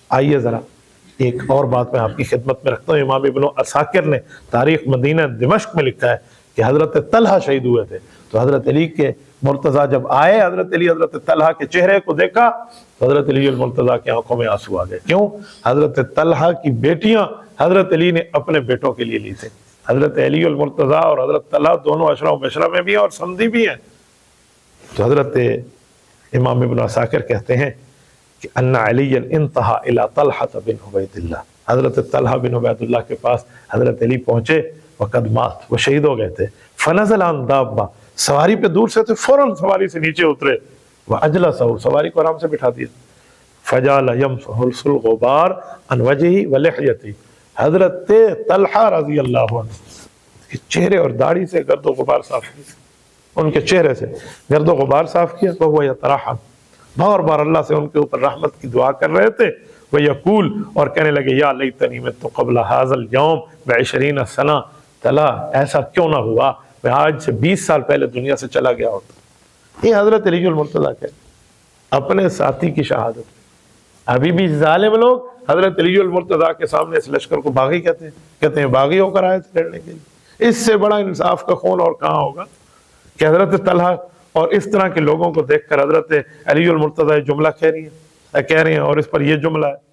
آئیے ذرا ایک اور بات میں آپ کی خدمت میں رکھتا ہوں. امام ابن عساکر نے تاریخ مدینہ دمشق میں لکھا ہے کہ حضرت طلحہ شہید ہوئے تھے. تو حضرت علی کے مرتضیٰ جب آئے، حضرت علی حضرت طلحہ کے چہرے کو دیکھا تو حضرت علی المرتضیٰ کی آنکھوں میں آنسو آ گئے. کیوں؟ حضرت طلحہ کی بیٹیاں حضرت علی نے اپنے بیٹوں کے لیے لی تھیں. حضرت علی المرتضیٰ اور حضرت طلحہ دونوں عشرہ و مبشرہ میں بھی ہیں اور سمدی بھی ہیں. تو حضرت امام ابن عساکر کہتے ہیں کہ ان علی انتہا الی طلحہ بن عبید اللہ، حضرت طلحہ بن عبید اللہ کے پاس حضرت علی پہنچے، وقد مات، وہ شہید ہو گئے تھے. فنزل عن دابہ، سواری پہ دور سے تھے، فوراً سواری سے نیچے اترے، واجلسہ، سواری کو آرام سے بٹھا دیا. فجعل یمسح الغبار عن وجہہ ولحیتہ، حضرت طلحہ رضی اللہ عنہ کے چہرے اور داڑھی سے گرد و غبار صاف کیا، ان کے چہرے سے گرد و غبار صاف کیا. وہو یترحم، بار بار اللہ سے ان کے اوپر رحمت کی دعا کر رہے تھے. وہ یقول، اور کہنے لگے، یا لیتنی مت قبل ھذا اليوم ب20 سنہ، تلا ایسا کیوں نہ ہوا میں آج سے 20 سال پہلے دنیا سے چلا گیا ہوتا. یہ حضرت علی المرتضیٰ کہتے اپنے ساتھی کی شہادت. ابھی بھی ظالم لوگ حضرت علی المرتضیٰ کے سامنے اس لشکر کو باغی کہتے ہیں باغی ہو کر آئے تھے لڑنے کے لیے. اس سے بڑا انصاف کا خون اور کہاں ہوگا کہ حضرت طلحہ اور اس طرح کے لوگوں کو دیکھ کر حضرت علی المرتضیٰ جملہ کہہ رہی ہیں اور اس پر یہ جملہ ہے